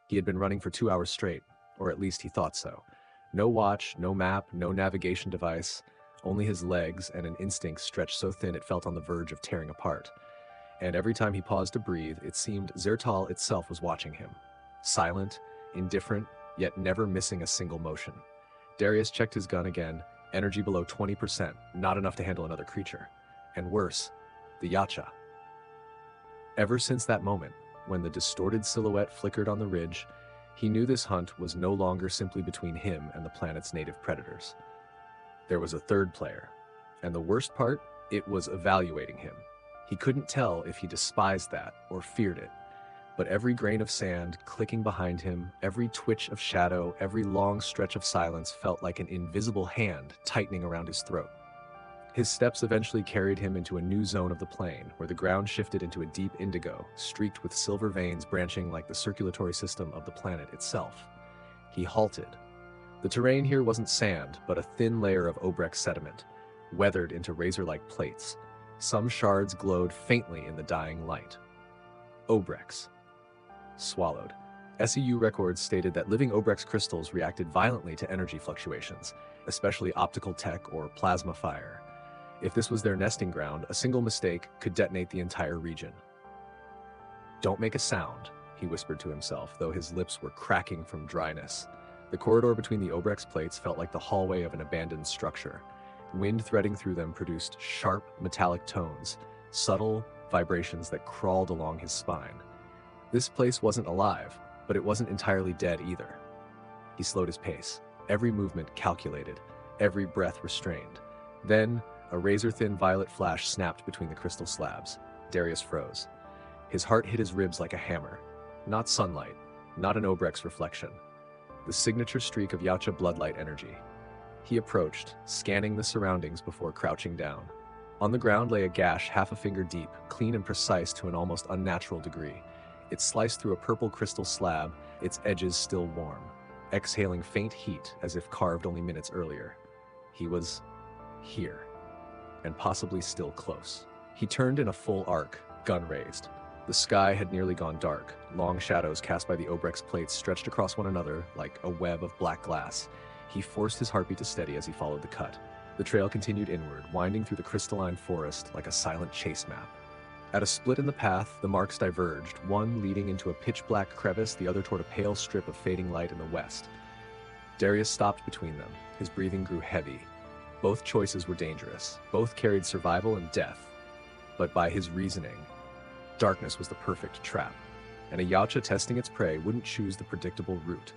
He had been running for 2 hours straight, or at least he thought so. No watch, no map, no navigation device, only his legs and an instinct stretched so thin it felt on the verge of tearing apart. And every time he paused to breathe, it seemed Zertal itself was watching him. Silent, indifferent, yet never missing a single motion. Darius checked his gun again, energy below 20%, not enough to handle another creature. And worse, the Yacha. Ever since that moment, when the distorted silhouette flickered on the ridge, he knew this hunt was no longer simply between him and the planet's native predators. There was a third player, and the worst part, it was evaluating him. He couldn't tell if he despised that or feared it, but every grain of sand clicking behind him, every twitch of shadow, every long stretch of silence felt like an invisible hand tightening around his throat. His steps eventually carried him into a new zone of the plain, where the ground shifted into a deep indigo, streaked with silver veins branching like the circulatory system of the planet itself. He halted. The terrain here wasn't sand, but a thin layer of Obrex sediment, weathered into razor-like plates. Some shards glowed faintly in the dying light. Obrex. Swallowed. SEU records stated that living Obrex crystals reacted violently to energy fluctuations, especially optical tech or plasma fire. If this was their nesting ground, a single mistake could detonate the entire region. "Don't make a sound," he whispered to himself, though his lips were cracking from dryness. The corridor between the Obrex plates felt like the hallway of an abandoned structure. Wind threading through them produced sharp, metallic tones, subtle vibrations that crawled along his spine. This place wasn't alive, but it wasn't entirely dead either. He slowed his pace, every movement calculated, every breath restrained. Then, a razor-thin violet flash snapped between the crystal slabs. Darius froze. His heart hit his ribs like a hammer. Not sunlight, not an Obrex reflection. The signature streak of Yacha bloodlight energy. He approached, scanning the surroundings before crouching down. On the ground lay a gash half a finger deep, clean and precise to an almost unnatural degree. It sliced through a purple crystal slab, its edges still warm, exhaling faint heat as if carved only minutes earlier. He was here. And possibly still close. He turned in a full arc, gun raised. The sky had nearly gone dark. Long shadows cast by the Obrex plates stretched across one another like a web of black glass. He forced his heartbeat to steady as he followed the cut. The trail continued inward, winding through the crystalline forest like a silent chase map. At a split in the path, the marks diverged, one leading into a pitch-black crevice, the other toward a pale strip of fading light in the west. Darius stopped between them. His breathing grew heavy. Both choices were dangerous. Both carried survival and death. But by his reasoning, darkness was the perfect trap, and a Yacha testing its prey wouldn't choose the predictable route.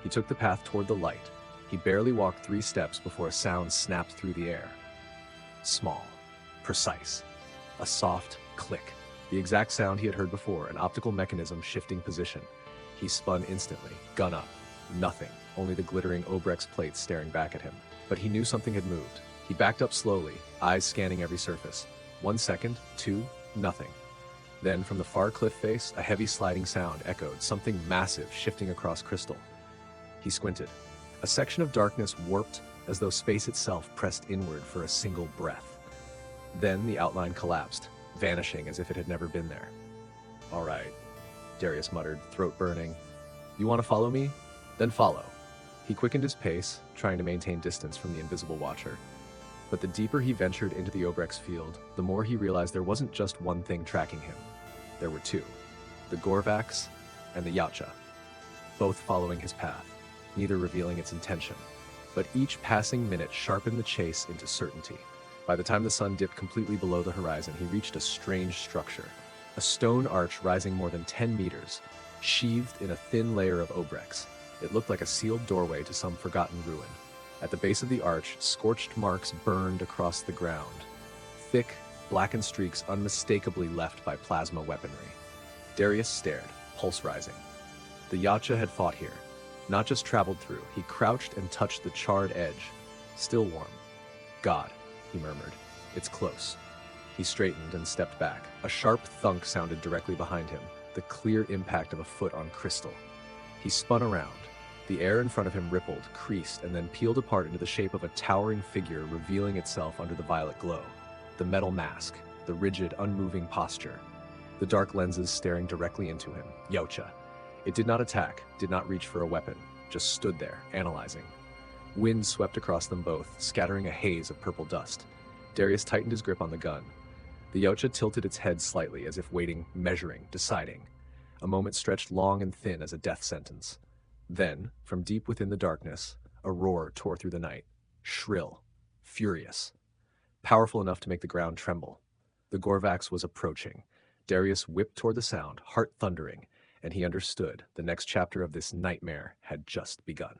He took the path toward the light. He barely walked 3 steps before a sound snapped through the air. Small, precise, a soft click. The exact sound he had heard before, an optical mechanism shifting position. He spun instantly, gun up. Nothing, only the glittering Obrex plates staring back at him. But he knew something had moved. He backed up slowly, eyes scanning every surface. 1 second, 2, nothing. Then, from the far cliff face, a heavy sliding sound echoed, something massive shifting across crystal. He squinted. A section of darkness warped as though space itself pressed inward for a single breath. Then the outline collapsed, vanishing as if it had never been there. "All right," Darius muttered, throat burning. "You want to follow me? Then follow." He quickened his pace, trying to maintain distance from the invisible watcher. But the deeper he ventured into the Obrex field, the more he realized there wasn't just one thing tracking him. There were 2. The Gorvax and the Yacha. Both following his path, neither revealing its intention. But each passing minute sharpened the chase into certainty. By the time the sun dipped completely below the horizon, he reached a strange structure. A stone arch rising more than 10 meters, sheathed in a thin layer of Obrex. It looked like a sealed doorway to some forgotten ruin. At the base of the arch, scorched marks burned across the ground. Thick, blackened streaks unmistakably left by plasma weaponry. Darius stared, pulse rising. The Yacha had fought here, not just traveled through. He crouched and touched the charred edge. Still warm. "God," he murmured. "It's close." He straightened and stepped back. A sharp thunk sounded directly behind him, the clear impact of a foot on crystal. He spun around. The air in front of him rippled, creased, and then peeled apart into the shape of a towering figure revealing itself under the violet glow. The metal mask, the rigid, unmoving posture, the dark lenses staring directly into him. Yacha. It did not attack, did not reach for a weapon, just stood there, analyzing. Wind swept across them both, scattering a haze of purple dust. Darius tightened his grip on the gun. The Yautja tilted its head slightly, as if waiting, measuring, deciding. A moment stretched long and thin as a death sentence. Then, from deep within the darkness, a roar tore through the night. Shrill. Furious. Powerful enough to make the ground tremble. The Gorvax was approaching. Darius whipped toward the sound, heart thundering, and he understood the next chapter of this nightmare had just begun.